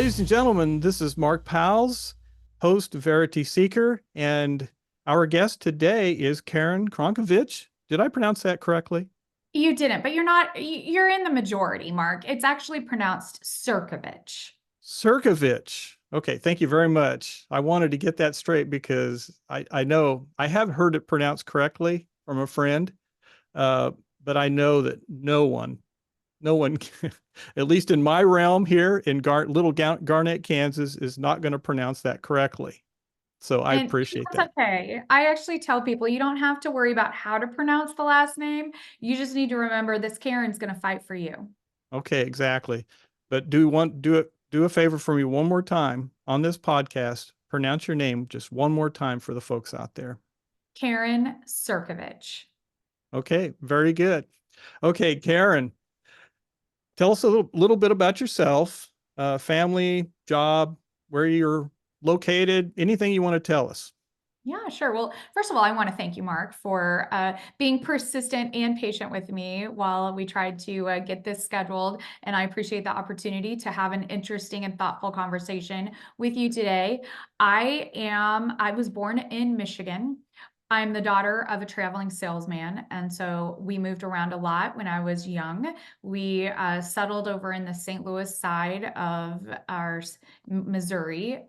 Ladies and gentlemen, this is Mark Powles, host of Verity Seeker, and our guest today is Karen Crnkovich. Did I pronounce that correctly? You didn't, but you're in the majority, Mark. It's actually pronounced Crnkovich. Crnkovich. Okay, thank you very much. I wanted to get that straight because I know I have heard it pronounced correctly from a friend, uh, but I know that no one, at least in my realm here in Little Garnett, Kansas, is not going to pronounce that correctly. So I And appreciate that's that. okay. I actually tell people you don't have to worry about how to pronounce the last name. You just need to remember this Karen's going to fight for you. Okay, exactly. But do a favor for me one more time on this podcast. Pronounce your name just one more time for the folks out there. Karen Crnkovich. Okay, very good. Okay, Karen, tell us a little bit about yourself, family, job, where you're located, anything you want to tell us. Yeah, sure. Well, first of all, I want to thank you, Mark, for being persistent and patient with me while we tried to get this scheduled. And I appreciate the opportunity to have an interesting and thoughtful conversation with you today. I was born in Michigan. I'm the daughter of a traveling salesman. And so we moved around a lot when I was young. We settled over in the St. Louis side of our Missouri.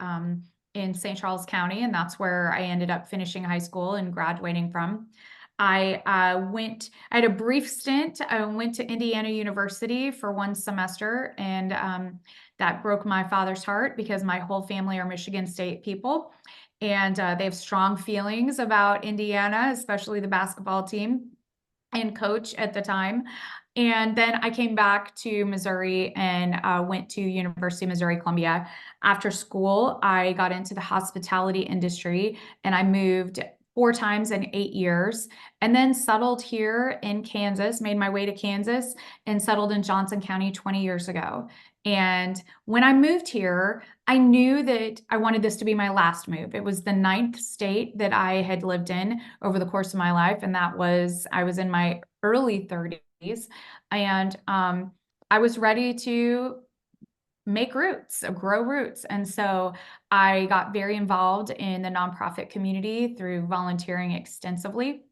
In St. Charles County, and that's where I ended up finishing high school and graduating from. I had a brief stint. I went to Indiana University for one semester, and that broke my father's heart because my whole family are Michigan State people, and they have strong feelings about Indiana, especially the basketball team and coach at the time. And then I came back to Missouri and went to University of Missouri Columbia. After school, I got into the hospitality industry and I moved 4 times in 8 years and then settled here in Kansas, made my way to Kansas and settled in Johnson County 20 years ago. And when I moved here, I knew that I wanted this to be my last move. It was the ninth state that I had lived in over the course of my life. And I was in my early 30s. And I was ready to make roots, grow roots. And so I got very involved in the nonprofit community through volunteering extensively.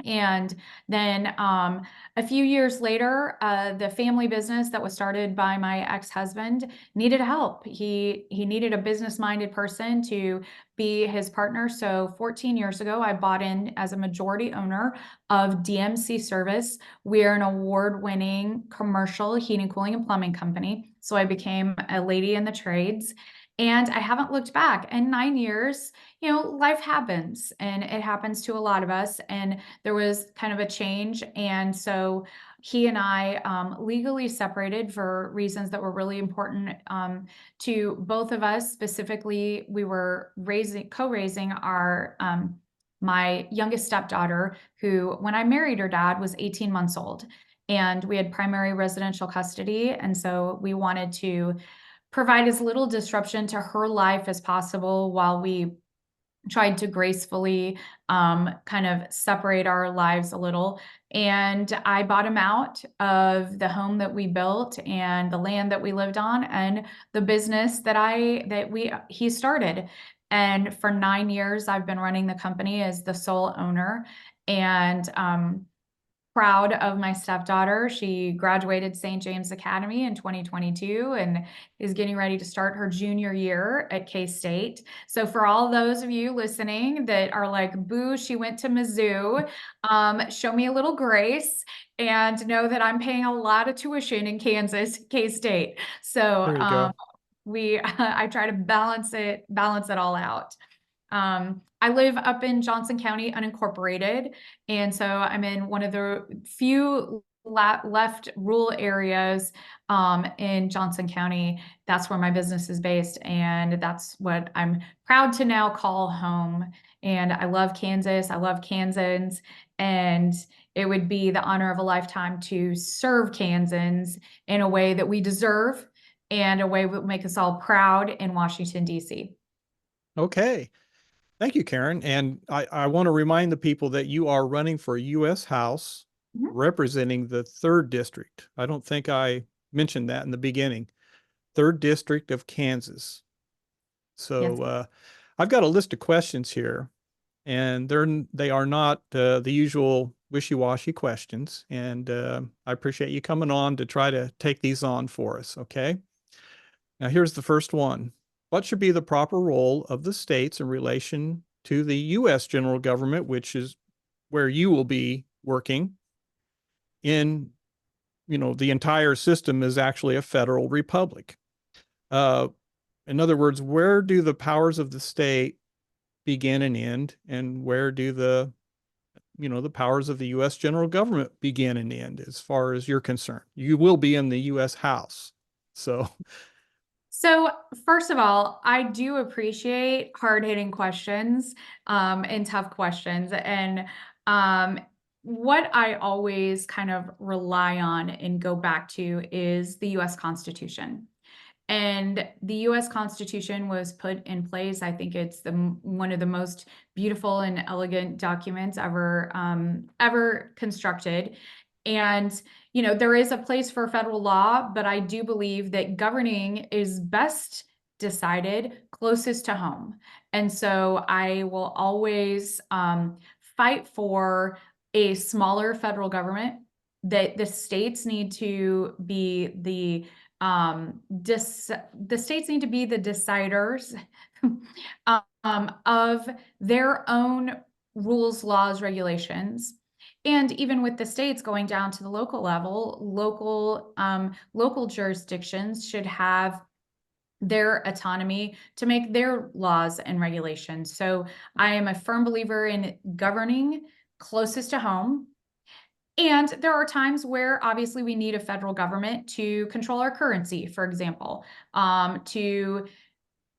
And then a few years later, the family business that was started by my ex-husband needed help. He needed a business-minded person to be his partner. So 14 years ago, I bought in as a majority owner of DMC Service. We're an award-winning commercial heating, cooling, and plumbing company. So I became a lady in the trades. And I haven't looked back. In 9 years, life happens and it happens to a lot of us. And there was kind of a change. And so he and I legally separated for reasons that were really important to both of us. Specifically, we were co-raising my youngest stepdaughter, who, when I married her dad, was 18 months old. And we had primary residential custody. And so we wanted to provide as little disruption to her life as possible while we tried to gracefully kind of separate our lives a little. And I bought him out of the home that we built and the land that we lived on and the business he started. And for 9 years, I've been running the company as the sole owner. And proud of my stepdaughter. She graduated St. James Academy in 2022 and is getting ready to start her junior year at K-State. So for all those of you listening that are like, boo, she went to Mizzou, show me a little grace and know that I'm paying a lot of tuition in Kansas, K-State. So There you go. I try to balance it all out. I live up in Johnson County, unincorporated, and so I'm in one of the few left rural areas in Johnson County. That's where my business is based, and that's what I'm proud to now call home. And I love Kansas. I love Kansans, and it would be the honor of a lifetime to serve Kansans in a way that we deserve and a way that would make us all proud in Washington, D.C. Okay. Thank you, Karen. And I want to remind the people that you are running for U.S. House Mhm. representing the third district. I don't think I mentioned that in the beginning. 3rd District of Kansas. Yes. So I've got a list of questions here, and they are not the usual wishy-washy questions. And I appreciate you coming on to try to take these on for us. Okay. Now here's the first one. What should be the proper role of the states in relation to the U.S. general government, which is where you will be working in, the entire system is actually a federal republic. Uh, in other words, where do the powers of the state begin and end, and where do the powers of the U.S. general government begin and end as far as you're concerned? You will be in the U.S. House. So, So, first of all, I do appreciate hard-hitting questions, and tough questions. And um, what I always kind of rely on and go back to is the US Constitution. And the US Constitution was put in place. I think it's one of the most beautiful and elegant documents ever constructed. And there is a place for federal law, but I do believe that governing is best decided closest to home. And so I will always fight for a smaller federal government, that the states need to be the states need to be the deciders of their own rules, laws, regulations. And even with the states going down to the local level, local jurisdictions should have their autonomy to make their laws and regulations. So I am a firm believer in governing closest to home. And there are times where obviously we need a federal government to control our currency, for example, to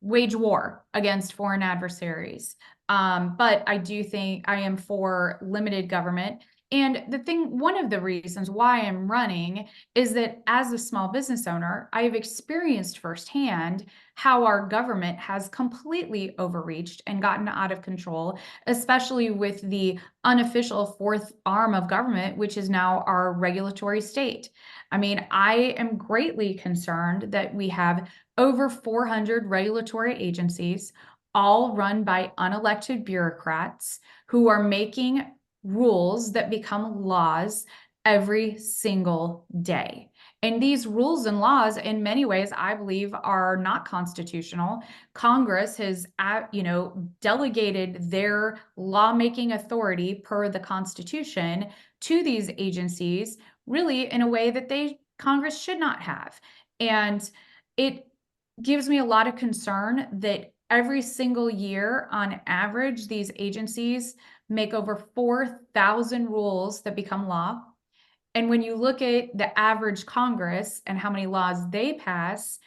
wage war against foreign adversaries. But I do think I am for limited government. And one of the reasons why I'm running is that as a small business owner, I have experienced firsthand how our government has completely overreached and gotten out of control, especially with the unofficial fourth arm of government, which is now our regulatory state. I mean, I am greatly concerned that we have over 400 regulatory agencies, all run by unelected bureaucrats who are making rules that become laws every single day. And these rules and laws, in many ways, I believe, are not constitutional. Congress has, delegated their lawmaking authority per the Constitution to these agencies, really in a way that Congress should not have. And it gives me a lot of concern that every single year, on average, these agencies make over 4,000 rules that become law. And when you look at the average Congress and how many laws they pass,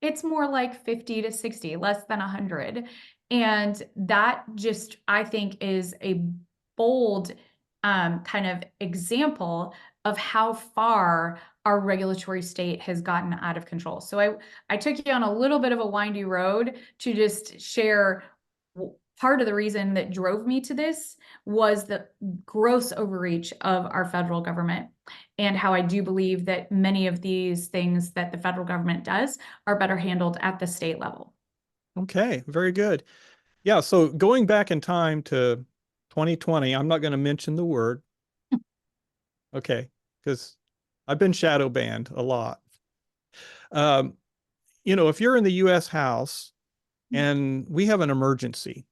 it's more like 50 to 60, less than 100. And that just, I think, is a bold kind of example of how far our regulatory state has gotten out of control. So I took you on a little bit of a windy road to just share part of the reason that drove me to this was the gross overreach of our federal government, and how I do believe that many of these things that the federal government does are better handled at the state level. okay, very good. Yeah, so going back in time to 2020, I'm not going to mention the word, okay, because I've been shadow banned a lot. Um, if you're in the US House and we have an emergency,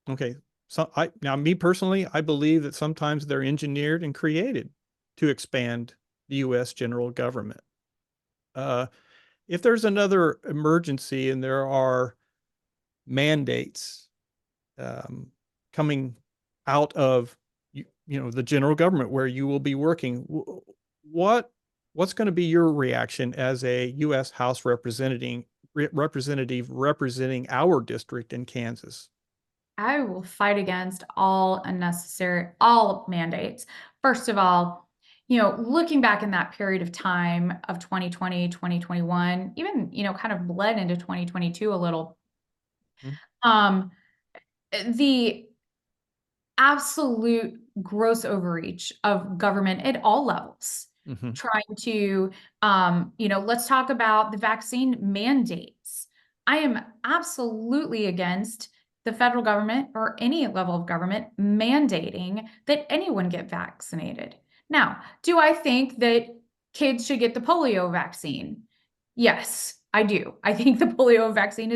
okay, so me personally, I believe that sometimes they're engineered and created to expand the US general government. Uh, if there's another emergency and there are mandates um, coming out of the general government where you will be working, what's going to be your reaction as a U.S. House representative representing our district in Kansas? I will fight against all mandates. First of all, looking back in that period of time of 2020, 2021, even, kind of bled into 2022 a little, Hmm. um, the absolute gross overreach of government at all levels. Mhm. trying to, let's talk about the vaccine mandates. I am absolutely against the federal government or any level of government mandating that anyone get vaccinated. Now, do I think that kids should get the polio vaccine? Yes, I do. I think the polio vaccine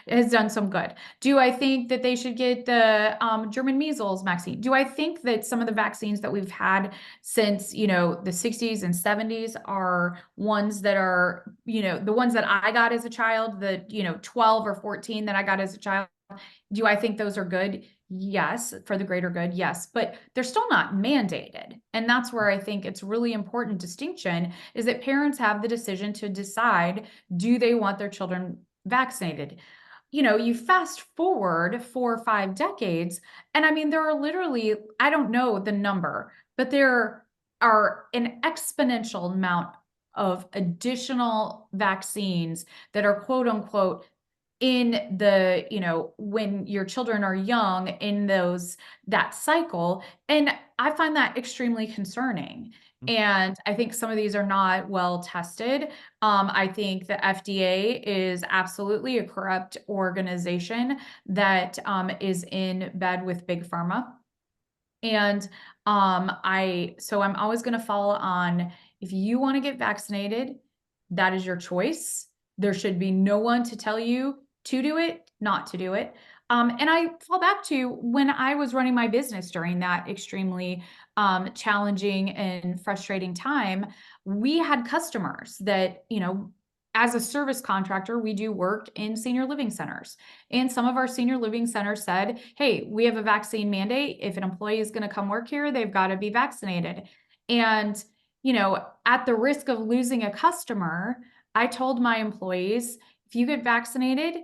has done some good. Do I think that they should get the German measles vaccine? Do I think that some of the vaccines that we've had since, the 60s and 70s are ones that are, the ones that I got as a child, the, 12 or 14 that I got as a child? Do I think those are good? Yes, for the greater good, yes, but they're still not mandated. And that's where I think it's really important distinction is that parents have the decision to decide, do they want their children vaccinated? You fast forward 4 or 5 decades, and I mean, there are literally, I don't know the number, but there are an exponential amount of additional vaccines that are quote unquote in the, when your children are young in that cycle. And I find that extremely concerning. Mm. And I think some of these are not well tested. I think the FDA is absolutely a corrupt organization that is in bed with big pharma. And I'm always going to fall on, if you want to get vaccinated, that is your choice. There should be no one to tell you to do it, not to do it. And I fall back to when I was running my business during that extremely challenging and frustrating time. We had customers that, as a service contractor, we do work in senior living centers. And some of our senior living centers said, hey, we have a vaccine mandate. If an employee is going to come work here, they've got to be vaccinated. And, at the risk of losing a customer, I told my employees, if you get vaccinated,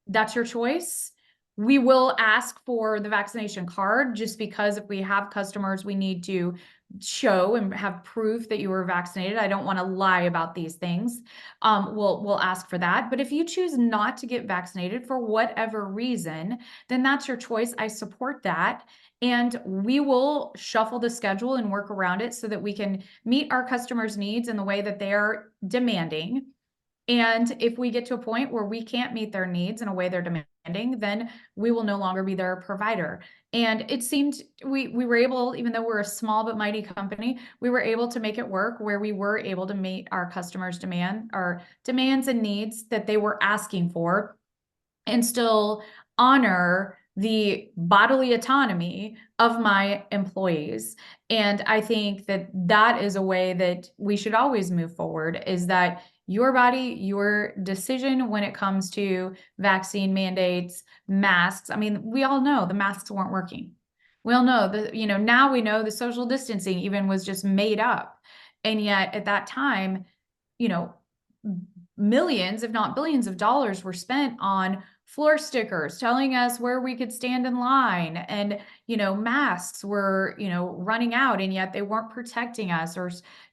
that's your choice. We will ask for the vaccination card just because if we have customers, we need to show and have proof that you were vaccinated. I don't want to lie about these things. We'll ask for that. But if you choose not to get vaccinated for whatever reason, then that's your choice. I support that. And we will shuffle the schedule and work around it so that we can meet our customers' needs in the way that they are demanding. And if we get to a point where we can't meet their needs in a way they're demanding, then we will no longer be their provider. And it seemed we were able, even though we're a small but mighty company, we were able to make it work where we were able to meet our customers' demands and needs that they were asking for, and still honor the bodily autonomy of my employees. And I think that that is a way that we should always move forward, is that your body, your decision when it comes to vaccine mandates, masks. I mean, we all know the masks weren't working. We all know that, now we know the social distancing even was just made up. And yet at that time, you know, millions, if not billions of dollars were spent on floor stickers telling us where we could stand in line, and masks were running out, and yet they weren't protecting us.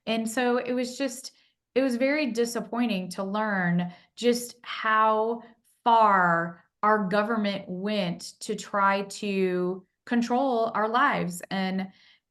And so it was very disappointing to learn just how far our government went to try to control our lives. And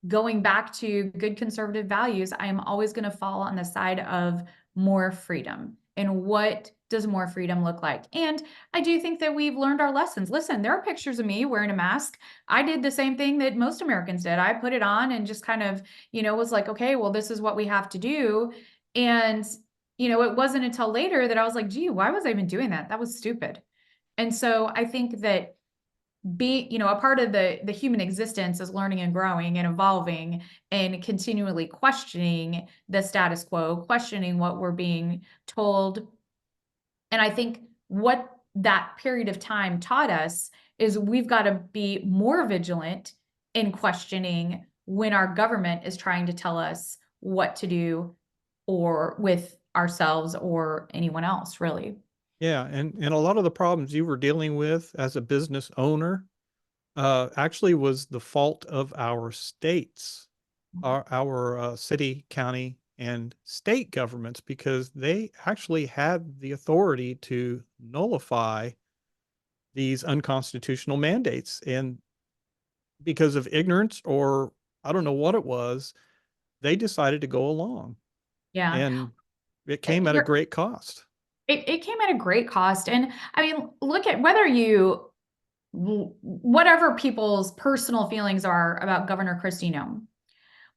going back to good conservative values, I am always going to fall on the side of more freedom. And what does more freedom look like? And I do think that we've learned our lessons. Listen, there are pictures of me wearing a mask. I did the same thing that most Americans did. I put it on and just kind of, was like, okay, well, this is what we have to do. And, it wasn't until later that I was like, gee, why was I even doing that? That was stupid. And so I think that a part of the human existence is learning and growing and evolving and continually questioning the status quo, questioning what we're being told. And I think what that period of time taught us is we've got to be more vigilant in questioning when our government is trying to tell us what to do, or with ourselves or anyone else, really. Yeah, and a lot of the problems you were dealing with as a business owner actually was the fault of our states, our city, county, and state governments, because they actually had the authority to nullify these unconstitutional mandates. And because of ignorance, or I don't know what it was, they decided to go along, Yeah. and it came at a You're great cost. it came at a great cost. And I mean, look at whether you whatever people's personal feelings are about Governor Christie Nome.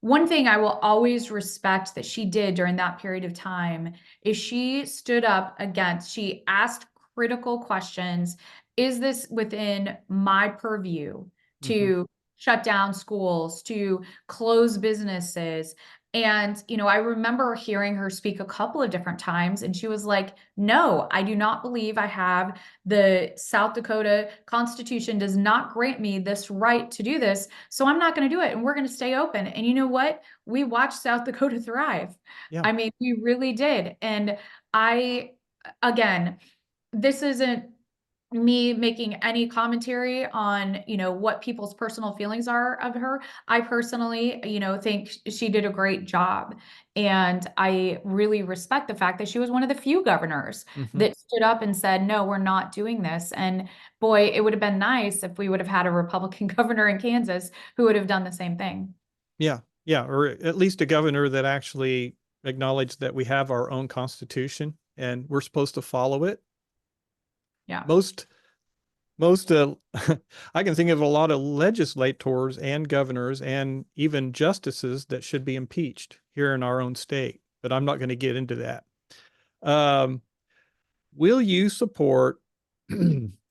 One thing I will always respect that she did during that period of time is she stood up against, she asked critical questions. Is this within my purview Hmm. to shut down schools, to close businesses? And, I remember hearing her speak a couple of different times, and she was like, no, I do not believe I have the South Dakota Constitution does not grant me this right to do this. So I'm not going to do it. And we're going to stay open. And you know what? We watched South Dakota thrive. Yeah. I mean, we really did. And I, again, this isn't me making any commentary on, what people's personal feelings are of her. I personally, think she did a great job. And I really respect the fact that she was one of the few governors Hmm. that stood up and said, no, we're not doing this. And boy, it would have been nice if we would have had a Republican governor in Kansas who would have done the same thing. Yeah. Yeah. Or at least a governor that actually acknowledged that we have our own constitution and we're supposed to follow it. Yeah. Most most I can think of a lot of legislators and governors and even justices that should be impeached here in our own state, but I'm not going to get into that. Um, will you support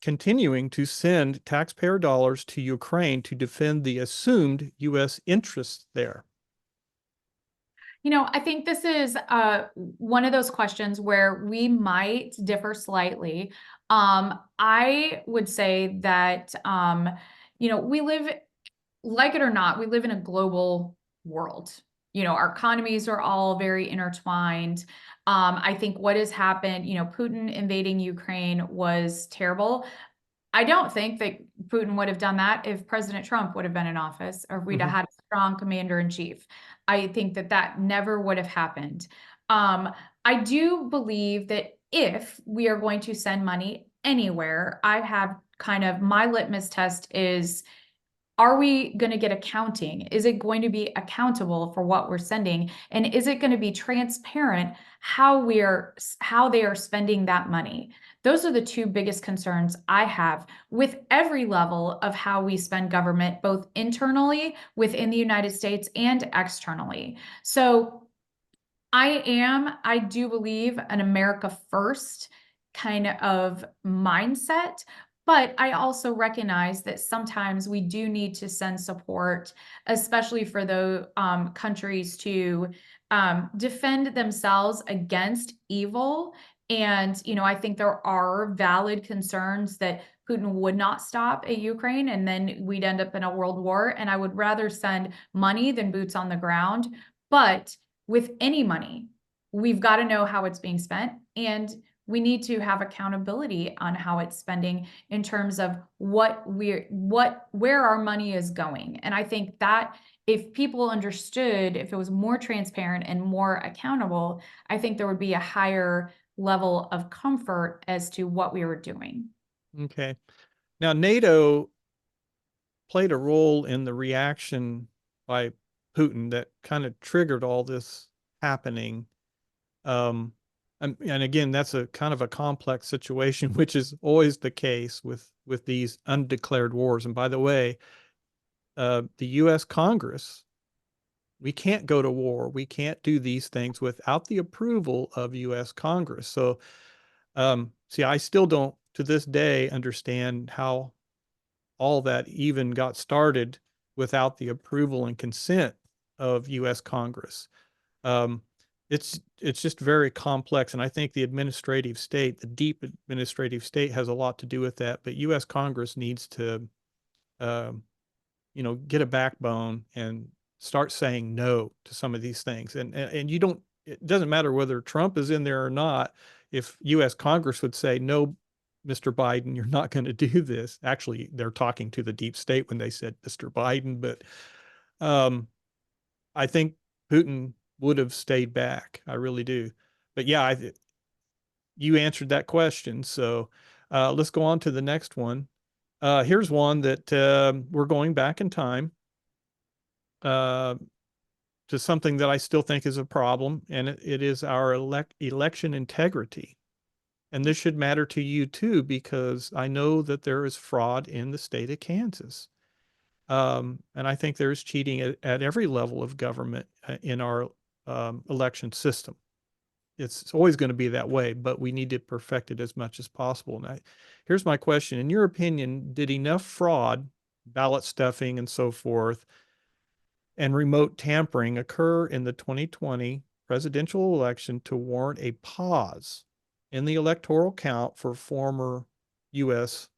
continuing to send taxpayer dollars to Ukraine to defend the assumed U.S. interests there? I think this is one of those questions where we might differ slightly. I would say that, we live, like it or not, we live in a global world. Our economies are all very intertwined. I think what has happened, Putin invading Ukraine was terrible. I don't think that Putin would have done that if President Trump would have been in office or if we'd have Mhm. had a strong commander in chief. I think that that never would have happened. Um, I do believe that if we are going to send money anywhere, I have kind of my litmus test is, are we going to get accounting? Is it going to be accountable for what we're sending? And is it going to be transparent how they are spending that money? Those are the two biggest concerns I have with every level of how we spend government, both internally within the United States and externally. So I do believe an America first kind of mindset, but I also recognize that sometimes we do need to send support, especially for the countries to defend themselves against evil. And, I think there are valid concerns that Putin would not stop at Ukraine and then we'd end up in a world war. And I would rather send money than boots on the ground. But with any money, we've got to know how it's being spent and we need to have accountability on how it's spending in terms of where our money is going. And I think that if people understood, if it was more transparent and more accountable, I think there would be a higher level of comfort as to what we were doing. Okay. Now, NATO played a role in the reaction by Putin that kind of triggered all this happening. Um, and again, that's a kind of a complex situation, which is always the case with these undeclared wars. And by the way, the U.S. Congress, we can't go to war. We can't do these things without the approval of U.S. Congress. So, see, I still don't, to this day, understand how all that even got started without the approval and consent of U.S. Congress. Um, it's just very complex, and I think the administrative state, the deep administrative state, has a lot to do with that. But U.S. Congress needs to, um, get a backbone and start saying no to some of these things. And you don't. It doesn't matter whether Trump is in there or not. If U.S. Congress would say no, Mr. Biden, you're not going to do this. Actually, they're talking to the deep state when they said Mr. Biden, but um, I think Putin would have stayed back. I really do. But yeah, you answered that question. So let's go on to the next one. Here's one that we're going back in time. Uh, to something that I still think is a problem, and it is our election integrity. And this should matter to you too, because I know that there is fraud in the state of Kansas. And I think there's cheating at every level of government in our election system. It's always going to be that way, but we need to perfect it as much as possible. And here's my question. In your opinion, did enough fraud, ballot stuffing and so forth, and remote tampering occur in the 2020 presidential election to warrant a pause in the electoral count for former U.S.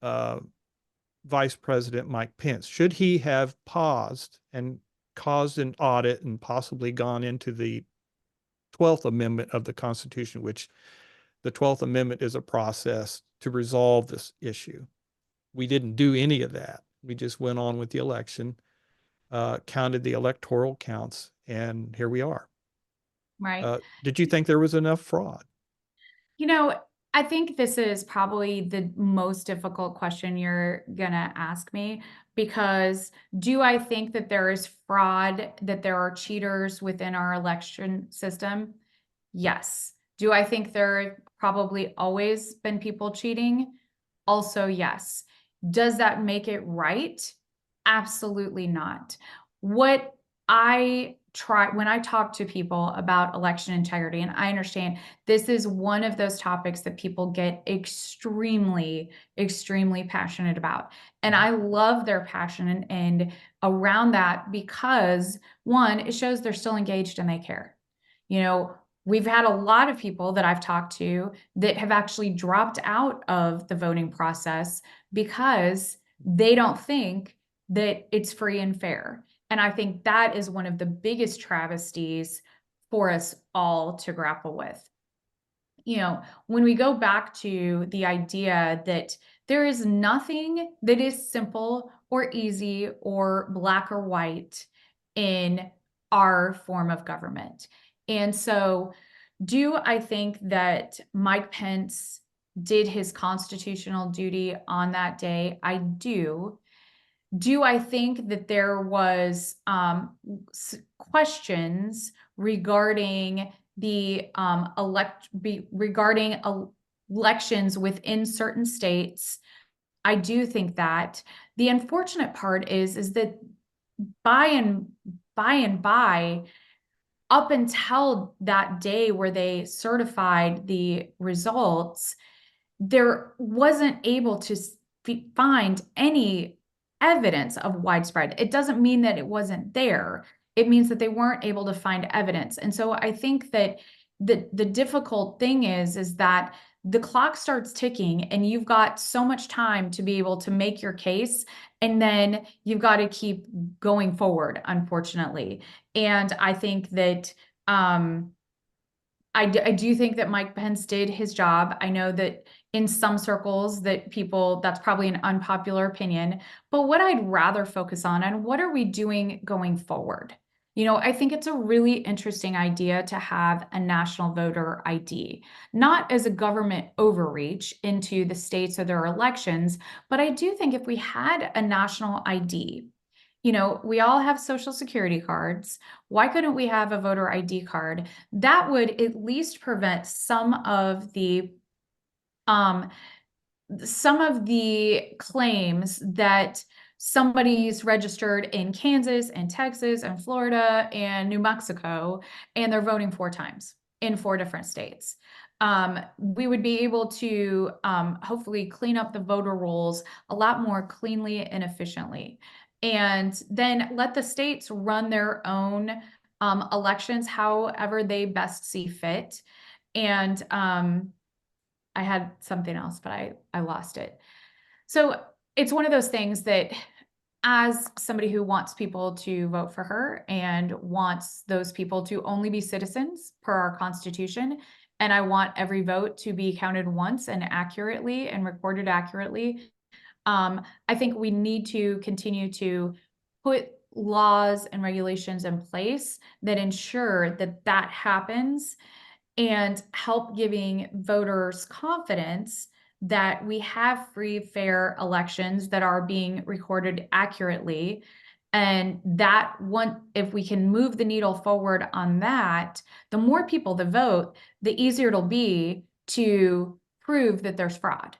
Uh, Vice President Mike Pence? Should he have paused and caused an audit and possibly gone into the 12th Amendment of the Constitution, which the 12th Amendment is a process to resolve this issue? We didn't do any of that. We just went on with the election, counted the electoral counts, and here we are. Right. Did you think there was enough fraud? You know, I think this is probably the most difficult question you're gonna ask me, because do I think that there is fraud, that there are cheaters within our election system? Yes. Do I think there have probably always been people cheating? Also, yes. Does that make it right? Absolutely not. What I try when I talk to people about election integrity, and I understand this is one of those topics that people get extremely, extremely passionate about. And I love their passion and around that, because one, it shows they're still engaged and they care. You know, we've had a lot of people that I've talked to that have actually dropped out of the voting process because they don't think that it's free and fair. And I think that is one of the biggest travesties for us all to grapple with. You know, when we go back to the idea that there is nothing that is simple or easy or black or white in our form of government. And so, do I think that Mike Pence did his constitutional duty on that day? I do. Do I think that there was questions regarding the regarding elections within certain states? I do think that. The unfortunate part is that by and by, up until that day where they certified the results, there wasn't able to find any evidence of widespread. It doesn't mean that it wasn't there. It means that they weren't able to find evidence. And so I think that the difficult thing is that the clock starts ticking and you've got so much time to be able to make your case, and then you've got to keep going forward, unfortunately. And I think that I do think that Mike Pence did his job. I know that in some circles that people, that's probably an unpopular opinion, but what I'd rather focus on, and what are we doing going forward? You know, I think it's a really interesting idea to have a national voter ID, not as a government overreach into the states or their elections, but I do think if we had a national ID, you know, we all have social security cards. Why couldn't we have a voter ID card? That would at least prevent um, some of the claims that somebody's registered in Kansas and Texas and Florida and New Mexico, and they're voting 4 times in 4 different states. We would be able to hopefully clean up the voter rolls a lot more cleanly and efficiently. And then let the states run their own elections however they best see fit. And I had something else, but I lost it. So it's one of those things that, as somebody who wants people to vote for her and wants those people to only be citizens per our Constitution, and I want every vote to be counted once and accurately and recorded accurately, I think we need to continue to put laws and regulations in place that ensure that that happens, and help giving voters confidence that we have free, fair elections that are being recorded accurately. And that one, if we can move the needle forward on that, the more people that vote, the easier it'll be to prove that there's fraud.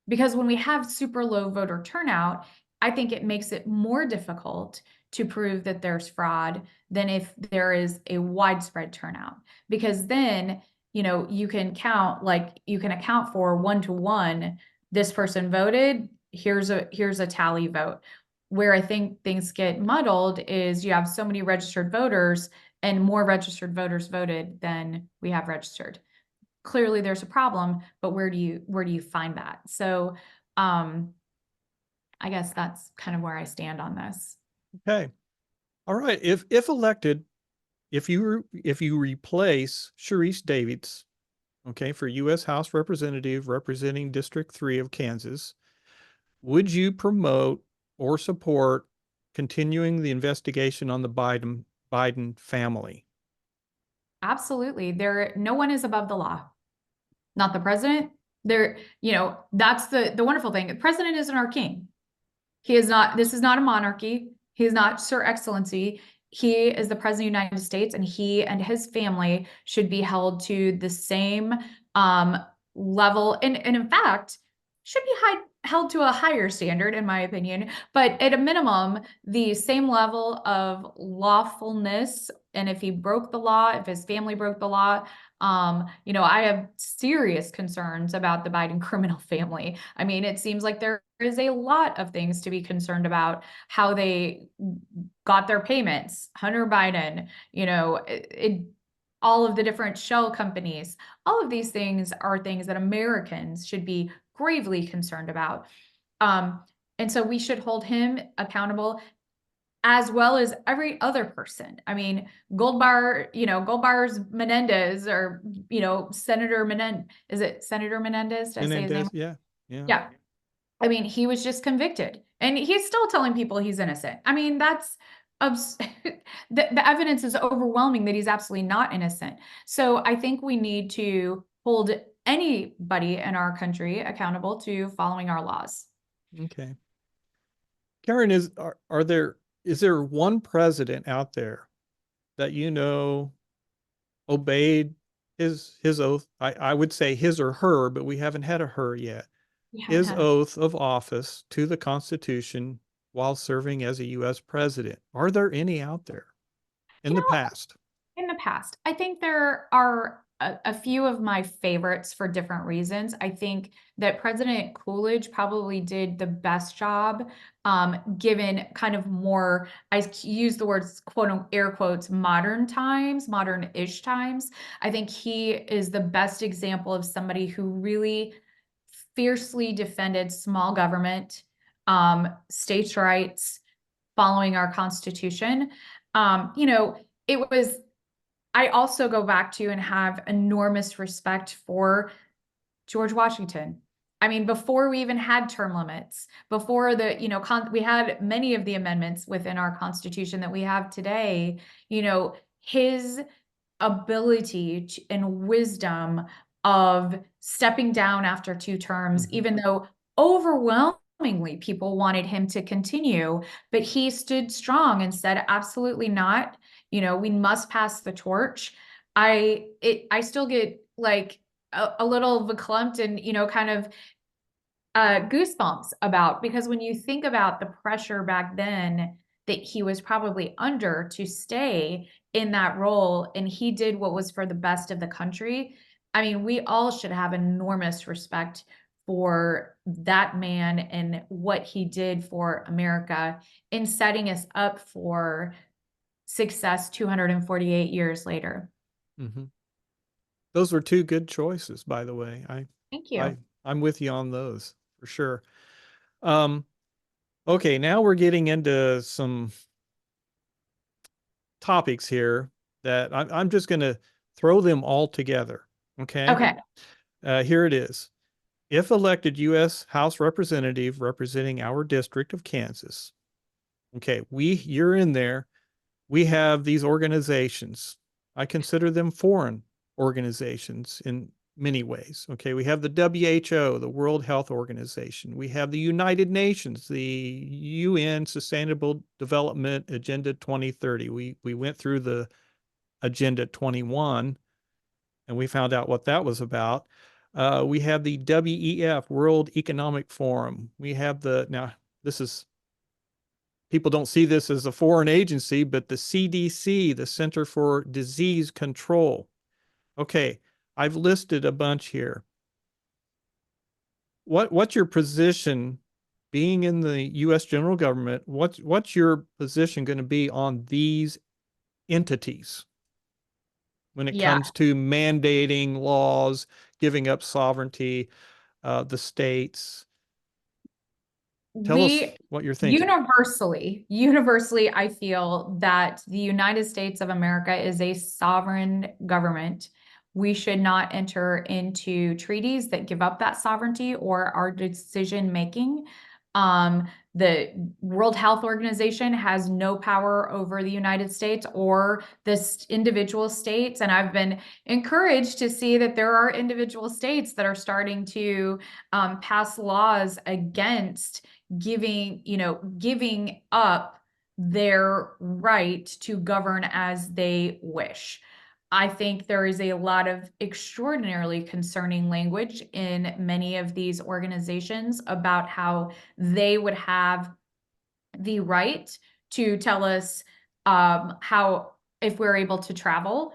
Because when we have super low voter turnout, I think it makes it more difficult to prove that there's fraud than if there is a widespread turnout. Because then, you can account for 1-to-1, this person voted, here's a tally vote. Where I think things get muddled is you have so many registered voters and more registered voters voted than we have registered. Clearly there's a problem, but where do you find that? So I guess that's kind of where I stand on this. Okay. All right. If elected, if you replace Sharice Davids, okay, for U.S. House Representative representing District 3 of Kansas, would you promote or support continuing the investigation on the Biden family? Absolutely. No one is above the law. Not the president. That's the wonderful thing. The president isn't our king. He is not, this is not a monarchy. He is not Sir Excellency. He is the President of the United States, and he and his family should be held to the same level. And in fact, should be held to a higher standard, in my opinion. But at a minimum, the same level of lawfulness. And if he broke the law, if his family broke the law, I have serious concerns about the Biden criminal family. I mean, it seems like there is a lot of things to be concerned about. How they got their payments, Hunter Biden, all of the different shell companies. All of these things are things that Americans should be gravely concerned about. And so we should hold him accountable, as well as every other person. I mean, Goldbar's Menendez, or, Senator Menendez. Is it Senator Menendez? Did I say his name? Menendez, yeah, yeah. Yeah. I mean, he was just convicted and he's still telling people he's innocent. I mean, that's the evidence is overwhelming that he's absolutely not innocent. So I think we need to hold anybody in our country accountable to following our laws. Okay. Karen, is there one president out there that obeyed his oath? I would say his or her, but we haven't had a her yet. We haven't His had oath of office to the Constitution while serving as a U.S. president. Are there any out there in you the know, past? In the past, I think there are a few of my favorites for different reasons. I think that President Coolidge probably did the best job, given kind of more, I use the words quote air quotes, modern times, modern-ish times. I think he is the best example of somebody who really fiercely defended small government, states' rights, following our Constitution. It was I also go back to and have enormous respect for George Washington. I mean, before we even had term limits, before we had many of the amendments within our Constitution that we have today, his ability and wisdom of stepping down after 2 terms, even though overwhelmingly people wanted him to continue, but he stood strong and said, absolutely not. We must pass the torch. I still get like a little verklempt and, kind of goosebumps about, because when you think about the pressure back then that he was probably under to stay in that role, and he did what was for the best of the country. I mean, we all should have enormous respect for that man and what he did for America in setting us up for success 248 years later. Mm-hmm. Those were two good choices, by the way. Thank I, you. I'm with you on those for sure. Okay, now we're getting into some topics here that I'm just going to throw them all together. Okay. Okay. Here it is. If elected U.S. House Representative representing our district of Kansas, okay, you're in there. We have these organizations. I consider them foreign organizations in many ways. Okay, we have the WHO, the World Health Organization. We have the United Nations, the UN Sustainable Development Agenda 2030. We went through the Agenda 21 and we found out what that was about. We have the WEF, World Economic Forum. We have now this is, people don't see this as a foreign agency, but the CDC, the Center for Disease Control. Okay, I've listed a bunch here. What's your position being in the US general government? What's your position going to be on these entities when it Yeah. comes to mandating laws, giving up sovereignty, the states? Tell us We what you're thinking. universally, I feel that the United States of America is a sovereign government. We should not enter into treaties that give up that sovereignty or our decision making. The World Health Organization has no power over the United States or the individual states. And I've been encouraged to see that there are individual states that are starting to pass laws against giving up their right to govern as they wish. I think there is a lot of extraordinarily concerning language in many of these organizations about how they would have the right to tell us how, if we're able to travel,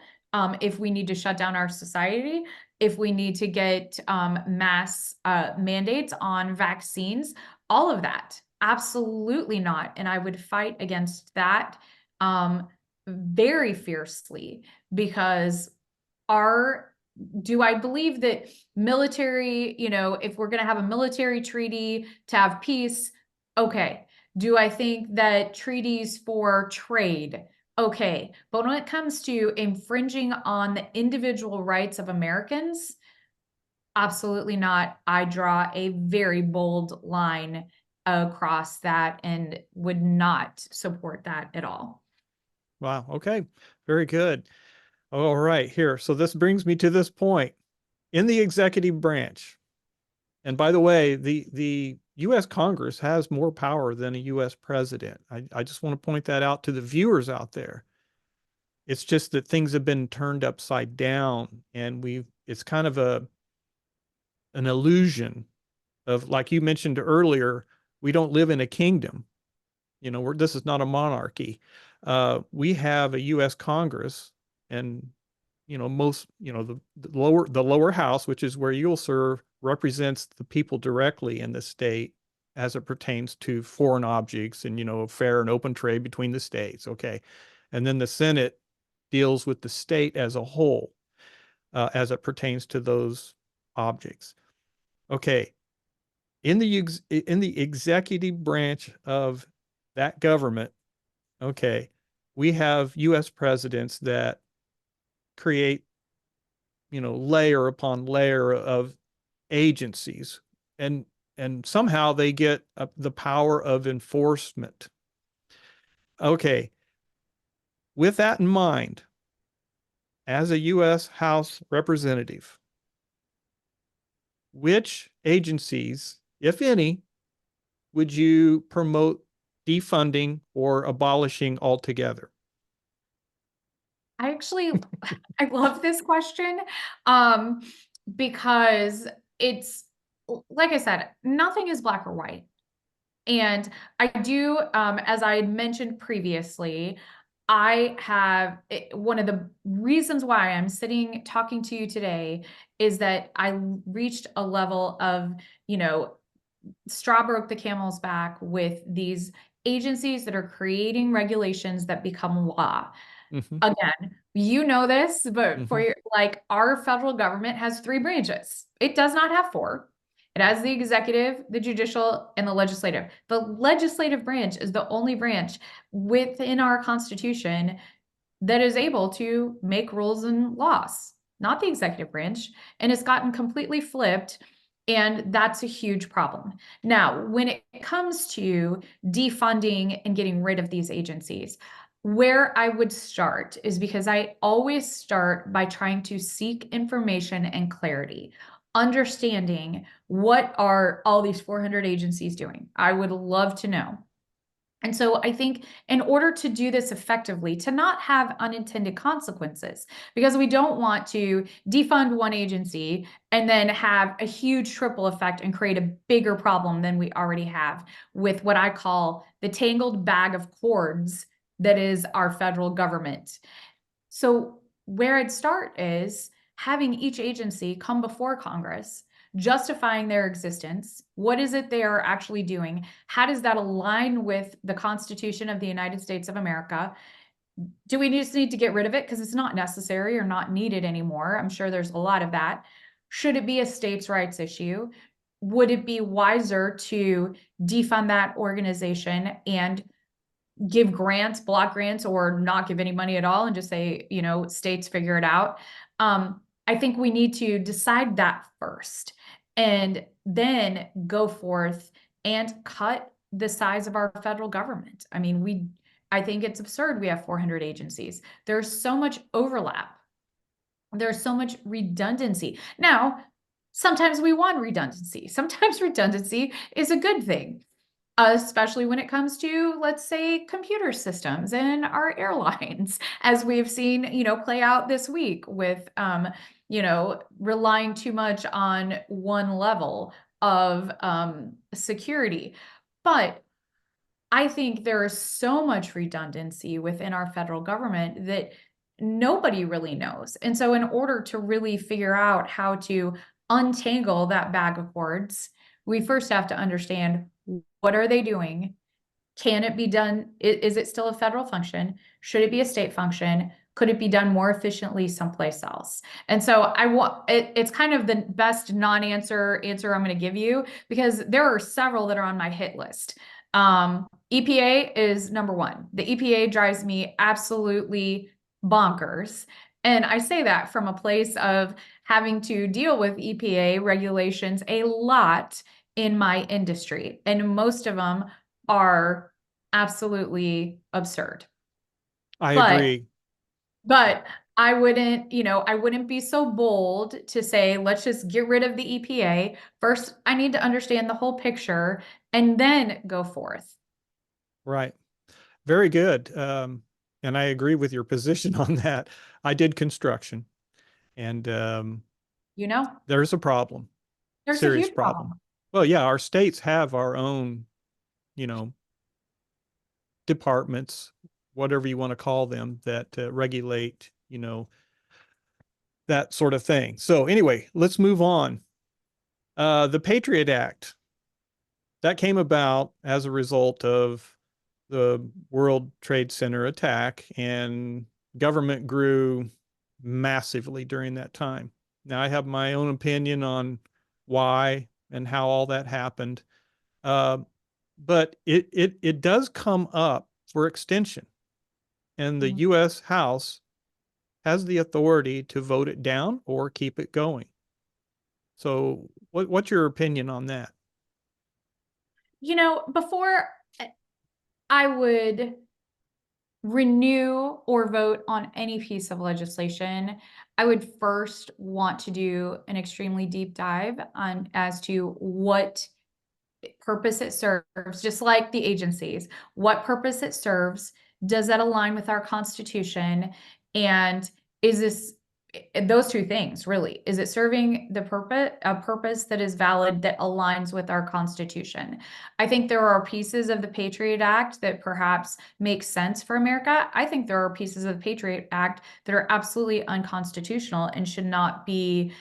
if we need to shut down our society, if we need to get mass mandates on vaccines, all of that. Absolutely not. And I would fight against that very fiercely because our do I believe that military, if we're going to have a military treaty to have peace, okay. Do I think that treaties for trade, okay. But when it comes to infringing on the individual rights of Americans, absolutely not. I draw a very bold line across that and would not support that at all. Wow. Okay. Very good. All right. Here. So this brings me to this point in the executive branch. And by the way, the US Congress has more power than a US president. I just want to point that out to the viewers out there. It's just that things have been turned upside down and it's kind of an illusion of, like you mentioned earlier, we don't live in a kingdom. This is not a monarchy. We have a US Congress and most, the lower house, which is where you'll serve, represents the people directly in the state as it pertains to foreign objects and, fair and open trade between the states. Okay. And then the Senate deals with the state as a whole, as it pertains to those objects. Okay. In the executive branch of that government, okay, we have US presidents that create, layer upon layer of agencies, and somehow they get the power of enforcement. Okay, with that in mind, as a US House representative, which agencies, if any, would you promote defunding or abolishing altogether? I actually I love this question, um, because it's like I said, nothing is black or white. And I do, as I had mentioned previously, one of the reasons why I'm sitting talking to you today is that I reached a level of, you know, straw broke the camel's back with these agencies that are creating regulations that become law. Mm-hmm. Again, you know this, but Mm-hmm. our federal government has three branches. It does not have four. It has the executive, the judicial, and the legislative. The legislative branch is the only branch within our Constitution that is able to make rules and laws, not the executive branch. And it's gotten completely flipped. And that's a huge problem. Now, when it comes to defunding and getting rid of these agencies, Where I would start is because I always start by trying to seek information and clarity, understanding what are all these 400 agencies doing. I would love to know. And so I think in order to do this effectively, to not have unintended consequences, because we don't want to defund one agency and then have a huge triple effect and create a bigger problem than we already have with what I call the tangled bag of cords that is our federal government. So where I'd start is having each agency come before Congress, justifying their existence. What is it they are actually doing? How does that align with the Constitution of the United States of America? Do we just need to get rid of it because it's not necessary or not needed anymore? I'm sure there's a lot of that. Should it be a states' rights issue? Would it be wiser to defund that organization and give grants, block grants, or not give any money at all and just say, states figure it out? I think we need to decide that first and then go forth and cut the size of our federal government. I think it's absurd we have 400 agencies. There's so much overlap. There's so much redundancy. Now, sometimes we want redundancy. Sometimes redundancy is a good thing, especially when it comes to, let's say, computer systems and our airlines, as we've seen, play out this week with, relying too much on one level of security. But I think there is so much redundancy within our federal government that nobody really knows. And so in order to really figure out how to untangle that bag of cords, we first have to understand, what are they doing? Can it be done? Is it still a federal function? Should it be a state function? Could it be done more efficiently someplace else? And so it's kind of the best non-answer answer I'm going to give you, because there are several that are on my hit list. EPA is number one. The EPA drives me absolutely bonkers. And I say that from a place of having to deal with EPA regulations a lot in my industry. And most of them are absolutely absurd. I But agree. but I wouldn't be so bold to say, let's just get rid of the EPA. First, I need to understand the whole picture and then go forth. Right. Very good. And I agree with your position on that. I did construction, and You know, there's a problem, there's a serious huge problem. problem. Well, yeah, our states have our own, you know, departments, whatever you want to call them, that regulate, that sort of thing. So anyway, let's move on. The Patriot Act, that came about as a result of the World Trade Center attack, and government grew massively during that time. Now, I have my own opinion on why and how all that happened, uh, but it does come up for extension, and the Mhm. U.S. House has the authority to vote it down or keep it going. So, what's your opinion on that? Before I would renew or vote on any piece of legislation, I would first want to do an extremely deep dive on as to what purpose it serves, just like the agencies, what purpose it serves. Does that align with our Constitution? And is this those two things really? Is it serving a purpose that is valid, that aligns with our Constitution? I think there are pieces of the Patriot Act that perhaps make sense for America. I think there are pieces of the Patriot Act that are absolutely unconstitutional and should not be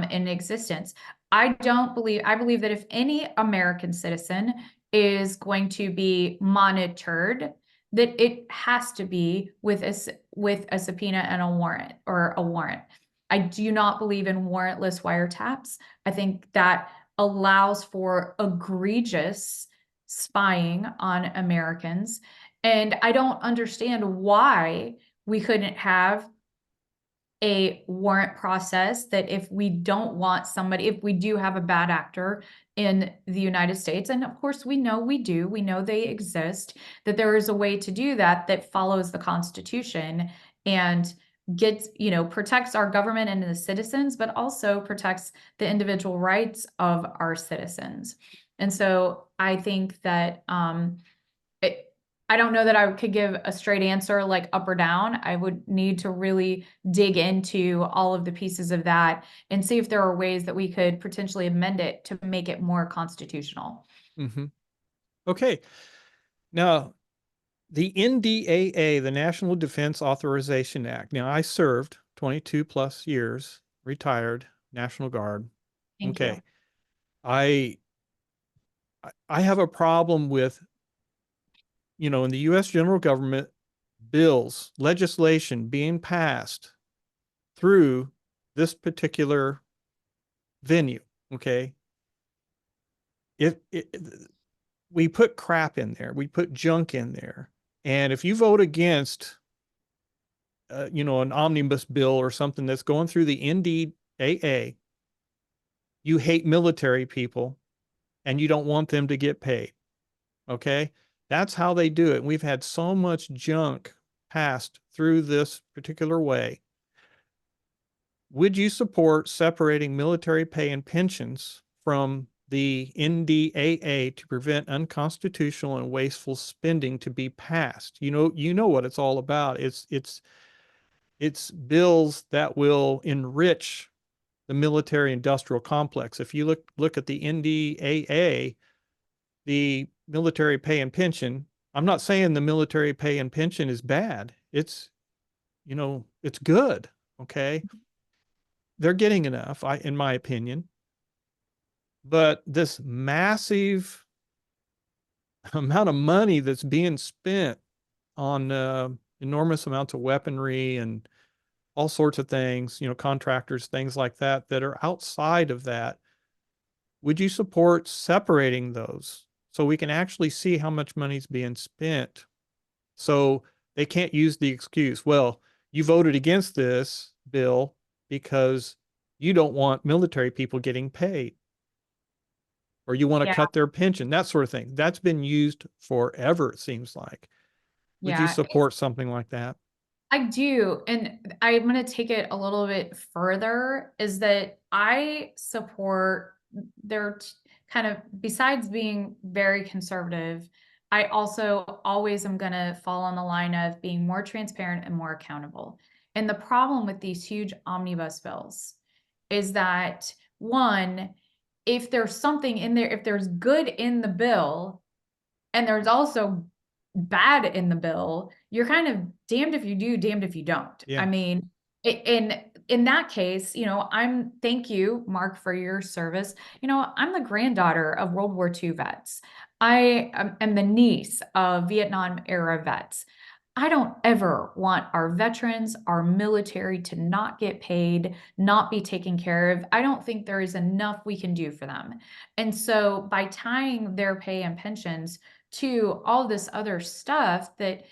in existence. I believe that if any American citizen is going to be monitored, that it has to be with a subpoena and a warrant, or a warrant. I do not believe in warrantless wiretaps. I think that allows for egregious spying on Americans. And I don't understand why we couldn't have a warrant process that if we don't want somebody, if we do have a bad actor in the United States, and of course we know we know they exist, that there is a way to do that that follows the Constitution and gets, protects our government and the citizens, but also protects the individual rights of our citizens. And so I think that it, I don't know that I could give a straight answer like up or down. I would need to really dig into all of the pieces of that and see if there are ways that we could potentially amend it to make it more constitutional. Mm-hmm. Okay. Now, the NDAA, the National Defense Authorization Act. Now, I served 22 plus years, retired, National Guard. Thank you. Okay. I I have a problem with, in the US general government, bills, legislation being passed through this particular venue. Okay. It we put crap in there, we put junk in there. And if you vote against, an omnibus bill or something that's going through the NDAA, you hate military people and you don't want them to get paid. Okay. That's how they do it. We've had so much junk passed through this particular way. Would you support separating military pay and pensions from the NDAA to prevent unconstitutional and wasteful spending to be passed? You know what it's all about. It's bills that will enrich the military industrial complex. If you look at the NDAA, the military pay and pension, I'm not saying the military pay and pension is bad. It's good. Okay. They're getting enough, in my opinion. But this massive amount of money that's being spent on enormous amounts of weaponry and all sorts of things, contractors, things like that, that are outside of that. Would you support separating those so we can actually see how much money is being spent? So they can't use the excuse, well, you voted against this bill because you don't want military people getting paid, or you want to Yeah, cut their pension, that sort of thing. That's been used forever, it seems like. Would you yeah. support something like that? I do. And I'm going to take it a little bit further is that I support their kind of, besides being very conservative, I also always am going to fall on the line of being more transparent and more accountable. And the problem with these huge omnibus bills is that one, if there's something in there, if there's good in the bill, and there's also bad in the bill, you're kind of damned if you do, damned if you don't. I Yeah. mean, in that case, thank you, Mark, for your service. I'm the granddaughter of World War II vets. I am the niece of Vietnam era vets. I don't ever want our veterans, our military to not get paid, not be taken care of. I don't think there is enough we can do for them. And so by tying their pay and pensions to all this other stuff that,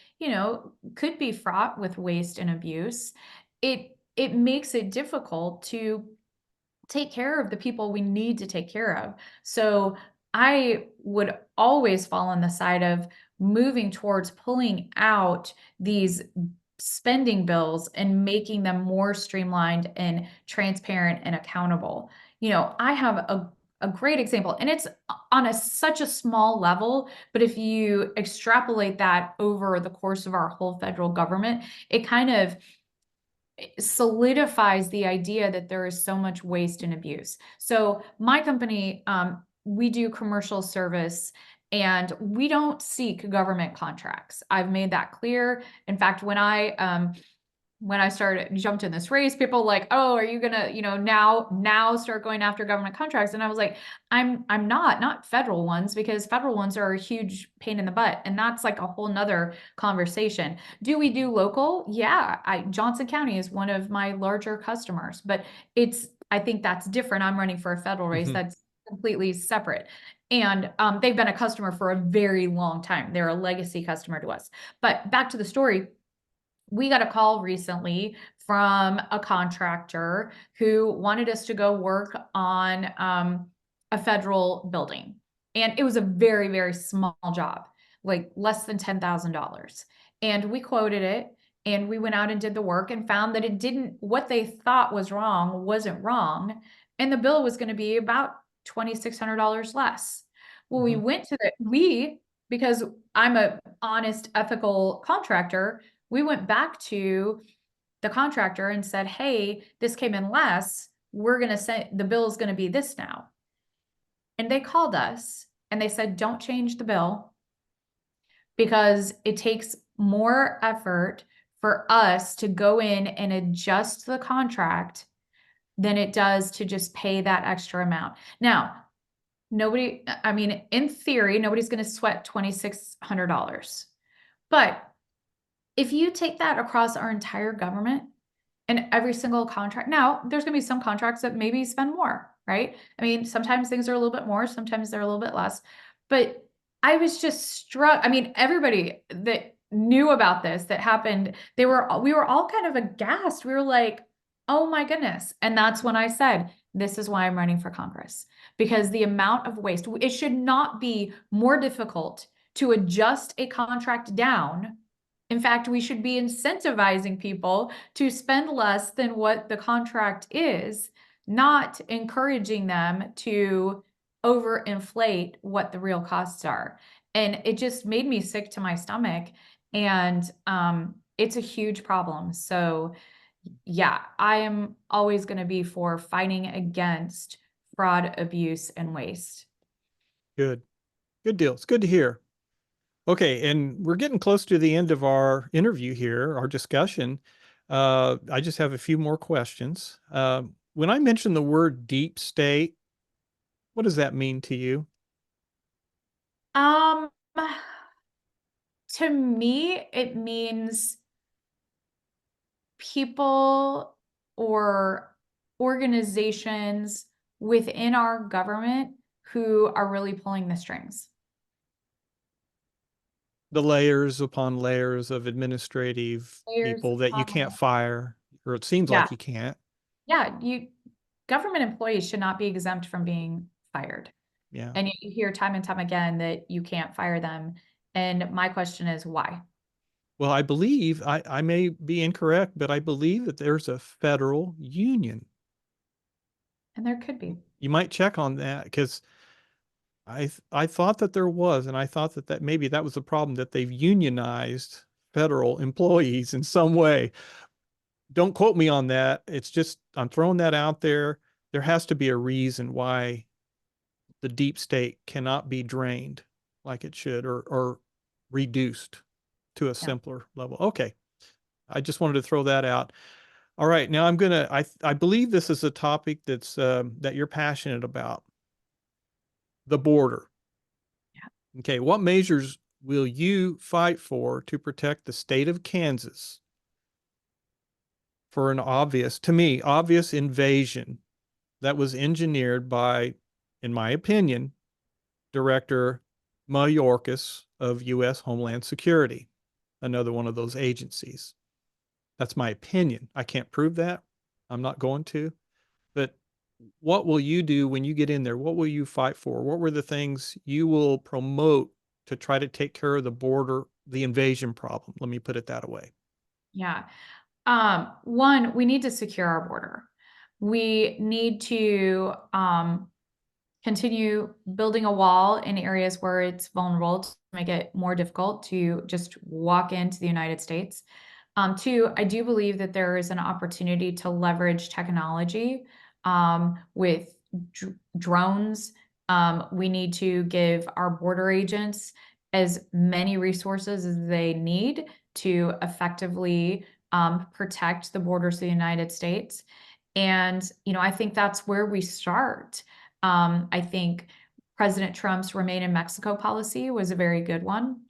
could be fraught with waste and abuse, it makes it difficult to take care of the people we need to take care of. So I would always fall on the side of moving towards pulling out these spending bills and making them more streamlined and transparent and accountable. I have a great example, and it's on such a small level, but if you extrapolate that over the course of our whole federal government, it kind of solidifies the idea that there is so much waste and abuse. So my company, we do commercial service and we don't seek government contracts. I've made that clear. In fact, when I started jumped in this race, people like, oh, are you gonna, now start going after government contracts? And I was like, I'm not federal ones, because federal ones are a huge pain in the butt. And that's like a whole nother conversation. Do we do local? Yeah. Johnson County is one of my larger customers, but I think that's different. I'm running for a federal race. Mhm. That's completely separate. And they've been a customer for a very long time. They're a legacy customer to us. But back to the story, we got a call recently from a contractor who wanted us to go work on a federal building. And it was a very, very small job, like less than $10,000. And we quoted it and we went out and did the work and found that it didn't, what they thought was wrong wasn't wrong. And the bill was going to be about $2,600 less. Well, we Mhm. went to because I'm a honest, ethical contractor, we went back to the contractor and said, hey, this came in less. We're going to say the bill is going to be this now. And they called us and they said, don't change the bill because it takes more effort for us to go in and adjust the contract than it does to just pay that extra amount. Now, I mean, in theory, nobody's going to sweat $2,600. But if you take that across our entire government and every single contract, now there's going to be some contracts that maybe spend more, right? I mean, sometimes things are a little bit more, sometimes they're a little bit less. But I was just struck. I mean, everybody that knew about this that happened, we were all kind of aghast. We were like, oh my goodness. And that's when I said, this is why I'm running for Congress, because the amount of waste, it should not be more difficult to adjust a contract down. In fact, we should be incentivizing people to spend less than what the contract is, not encouraging them to overinflate what the real costs are. And it just made me sick to my stomach. And it's a huge problem. So, yeah, I am always going to be for fighting against fraud, abuse, and waste. Good. Good deal. It's good to hear. Okay, and we're getting close to the end of our interview here, our discussion. I just have a few more questions. When I mention the word deep state, what does that mean to you? Um, to me, it means people or organizations within our government who are really pulling the strings. The layers upon layers of administrative Layers people that you upon can't layers. fire, or it seems Yeah, like you can't. yeah. Government employees should not be exempt from being fired. Yeah. And you hear time and time again that you can't fire them. And my question is why? Well, I believe, I may be incorrect, but I believe that there's a federal union. And there could be. You might check on that because I thought that there was, and I thought that maybe that was the problem, that they've unionized federal employees in some way. Don't quote me on that. It's just I'm throwing that out there. There has to be a reason why the deep state cannot be drained like it should, or reduced to a Yeah. simpler level. Okay. I just wanted to throw that out. All right. Now I believe this is a topic that you're passionate about, the border. Okay. What measures will you fight for to protect the state of Kansas for an obvious, to me, obvious invasion that was engineered by, in my opinion, Director Mayorkas of U.S. Homeland Security, another one of those agencies. That's my opinion. I can't prove that. I'm not going to. But what will you do when you get in there? What will you fight for? What were the things you will promote to try to take care of the border, the invasion problem? Let me put it that way. Yeah. One, we need to secure our border. We need to continue building a wall in areas where it's vulnerable to make it more difficult to just walk into the United States. Two, I do believe that there is an opportunity to leverage technology with drones. We need to give our border agents as many resources as they need to effectively protect the borders of the United States. And, I think that's where we start. I think President Trump's Remain in Mexico policy was a very good one.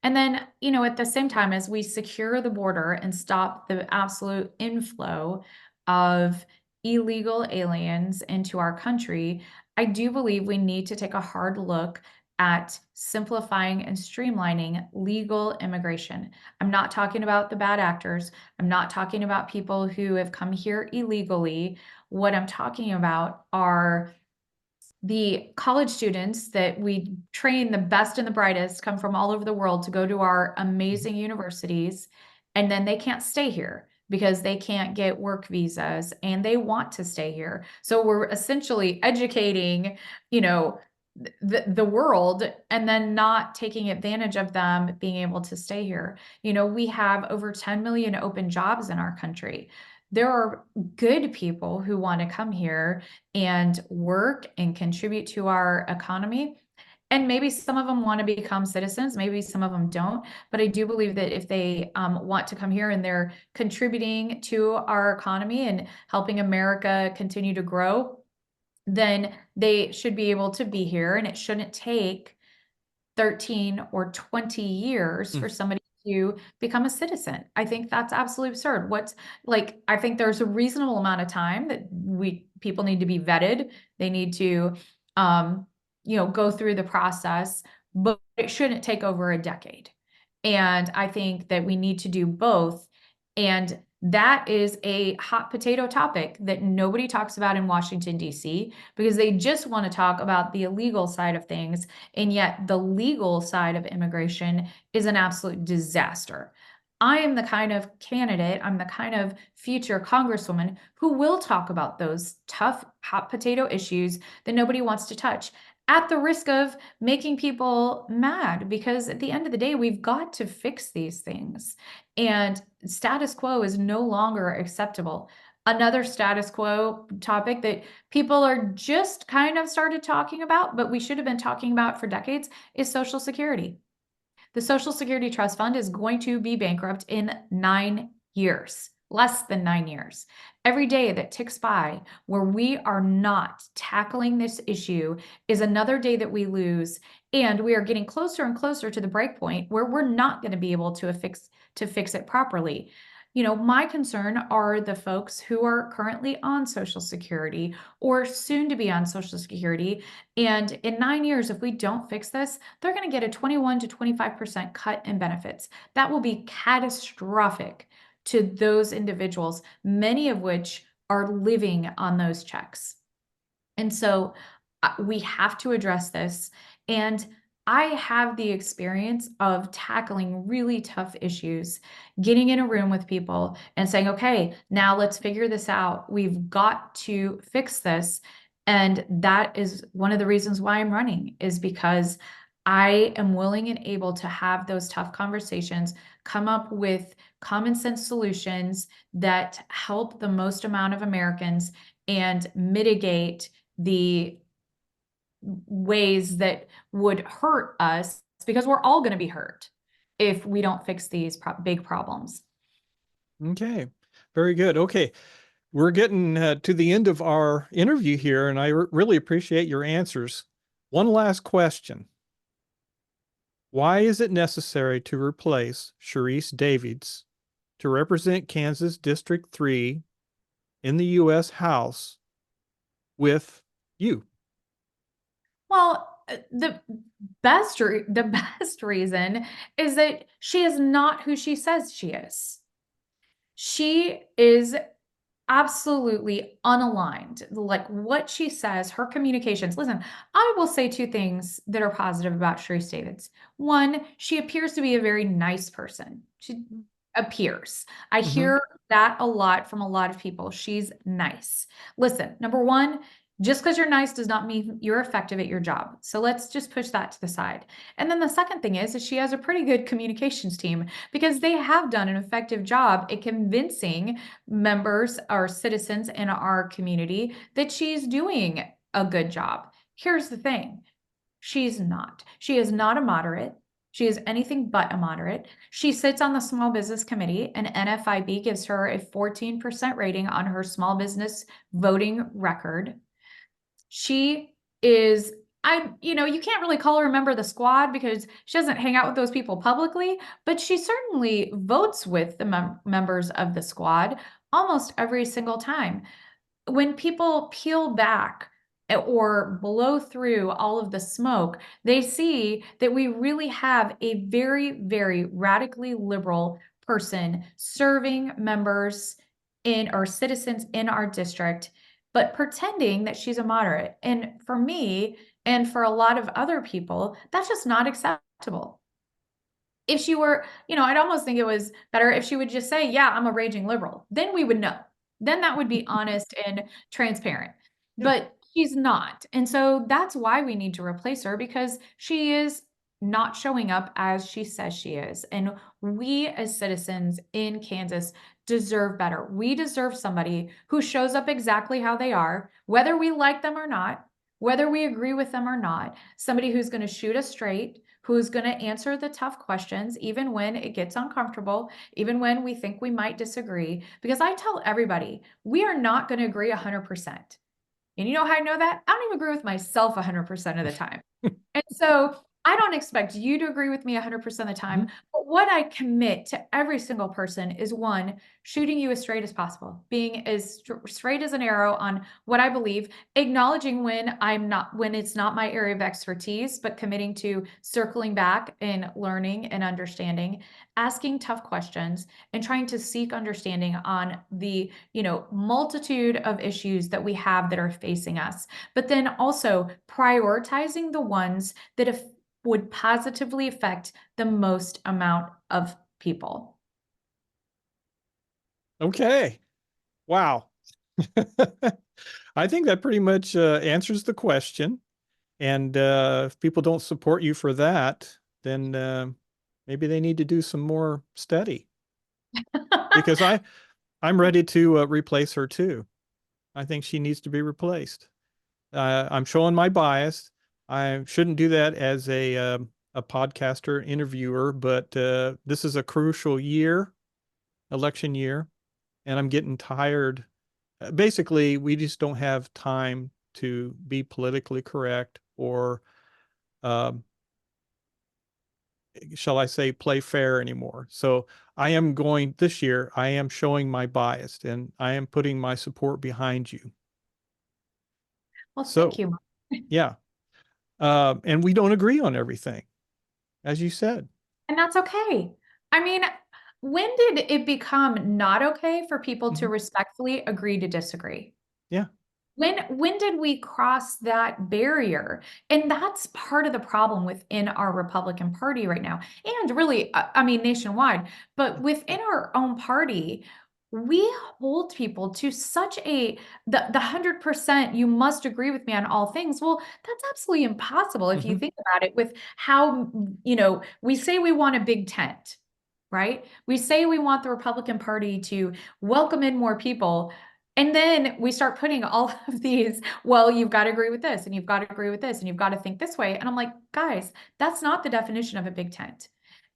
And then, at the same time, as we secure the border and stop the absolute inflow of illegal aliens into our country, I do believe we need to take a hard look at simplifying and streamlining legal immigration. I'm not talking about the bad actors. I'm not talking about people who have come here illegally. What I'm talking about are the college students that we train, the best and the brightest, come from all over the world to go to our amazing universities, and then they can't stay here because they can't get work visas and they want to stay here. So we're essentially educating, you know, the world and then not taking advantage of them being able to stay here. You know, we have over 10 million open jobs in our country. There are good people who want to come here and work and contribute to our economy. And maybe some of them want to become citizens, maybe some of them don't. But I do believe that if they want to come here and they're contributing to our economy and helping America continue to grow, then they should be able to be here. And it shouldn't take 13 or 20 years Mm. for somebody to become a citizen. I think that's absolutely absurd. What's like, I think there's a reasonable amount of time that people need to be vetted. They need to, um, go through the process, but it shouldn't take over a decade. And I think that we need to do both. And that is a hot potato topic that nobody talks about in Washington, D.C., because they just want to talk about the illegal side of things. And yet the legal side of immigration is an absolute disaster. I am the kind of candidate, I'm the kind of future congresswoman who will talk about those tough, hot potato issues that nobody wants to touch at the risk of making people mad, because at the end of the day, we've got to fix these things. And status quo is no longer acceptable. Another status quo topic that people are just kind of started talking about, but we should have been talking about for decades, is Social Security. The Social Security Trust Fund is going to be bankrupt in 9 years, less than 9 years. Every day that ticks by where we are not tackling this issue is another day that we lose, and we are getting closer and closer to the break point where we're not going to be able to fix it properly. You know, my concern are the folks who are currently on Social Security or soon to be on Social Security. And in 9 years, if we don't fix this, they're going to get a 21 to 25% cut in benefits. That will be catastrophic to those individuals, many of which are living on those checks. And so we have to address this. And I have the experience of tackling really tough issues, getting in a room with people and saying, okay, now let's figure this out. We've got to fix this. And that is one of the reasons why I'm running, is because I am willing and able to have those tough conversations, come up with common sense solutions that help the most amount of Americans and mitigate the ways that would hurt us, because we're all going to be hurt if we don't fix these big problems. Okay, very good. Okay, we're getting to the end of our interview here, and I really appreciate your answers. One last question. Why is it necessary to replace Sharice Davids to represent Kansas District 3 in the U.S. House with you? Well, the best reason is that she is not who she says she is. She is absolutely unaligned. Like what she says, her communications. Listen, I will say two things that are positive about Sharice Davids. One, she appears to be a very nice person. She appears. I Mm-hmm. hear that a lot from a lot of people. She's nice. Listen, number one, just because you're nice does not mean you're effective at your job. So let's just push that to the side. And then the second thing is she has a pretty good communications team, because they have done an effective job at convincing members or citizens in our community that she's doing a good job. Here's the thing. She's not. She is not a moderate. She is anything but a moderate. She sits on the Small Business Committee, and NFIB gives her a 14% rating on her small business voting record. She is, you can't really call her a member of the squad because she doesn't hang out with those people publicly, but she certainly votes with the members of the squad almost every single time. When people peel back or blow through all of the smoke, they see that we really have a very, very radically liberal person serving members in or citizens in our district, but pretending that she's a moderate. And for me, and for a lot of other people, that's just not acceptable. If she were, I'd almost think it was better if she would just say, "Yeah, I'm a raging liberal." Then we would know. Then that would be honest and transparent. Yeah. But she's not. And so that's why we need to replace her, because she is not showing up as she says she is. And we as citizens in Kansas deserve better. We deserve somebody who shows up exactly how they are, whether we like them or not, whether we agree with them or not, somebody who's going to shoot us straight, who's going to answer the tough questions, even when it gets uncomfortable, even when we think we might disagree. Because I tell everybody, we are not going to agree 100%. And you know how I know that? I don't even agree with myself 100% of the time. And so I don't expect you to agree with me 100% of the time. But what I commit to every single person is, one, shooting you as straight as possible, being as straight as an arrow on what I believe, acknowledging when it's not my area of expertise, but committing to circling back and learning and understanding, asking tough questions, and trying to seek understanding on the, multitude of issues that we have that are facing us. But then also prioritizing the ones that would positively affect the most amount of people. Okay. Wow. I think that pretty much answers the question. And if people don't support you for that, then maybe they need to do some more study, because I'm ready to replace her too. I think she needs to be replaced. I'm showing my bias. I shouldn't do that as a podcaster interviewer, but this is a crucial year, election year, and I'm getting tired. Basically, we just don't have time to be politically correct, or um, shall I say, play fair anymore. So this year, I am showing my bias, and I am putting my support behind you. Well, thank So, you. yeah. And we don't agree on everything, as you said. And that's okay. I mean, when did it become not okay for people to respectfully agree to disagree? Yeah. When did we cross that barrier? And that's part of the problem within our Republican Party right now, and really, I mean, nationwide. But within our own party, we hold people to such the 100% you must agree with me on all things. Well, that's absolutely impossible if you think about it, with how, we say we want a big tent, right? We say we want the Republican Party to welcome in more people. And then we start putting all of these, well, you've got to agree with this, and you've got to agree with this, and you've got to think this way. And I'm like, guys, that's not the definition of a big tent.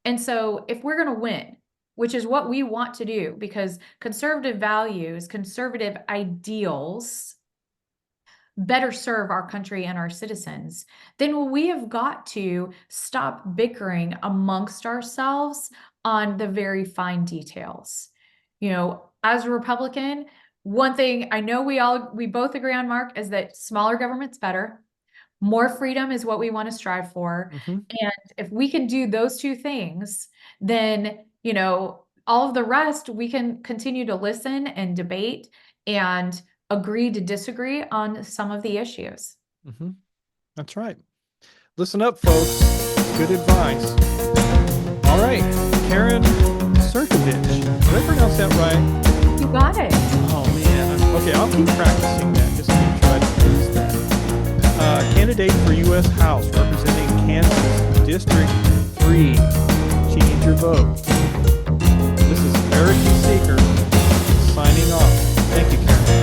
And so if we're going to win, which is what we want to do, because conservative values, conservative ideals better serve our country and our citizens, then we have got to stop bickering amongst ourselves on the very fine details. As a Republican, one thing I know we both agree on, Mark, is that smaller government's better. More freedom is what we want to strive for. And if we can do those two things, then, all of the rest, we can continue to listen and debate and agree to disagree on some of the issues. That's right. Listen up, folks. Good advice. All right. Crnkovich. Did I pronounce that right? You got it. Oh, man. Okay, I'll keep practicing that just to make sure I don't lose that. Candidate for U.S. House representing Kansas District 3. She needs your vote. This is Verity signing off. Thank you, Karen.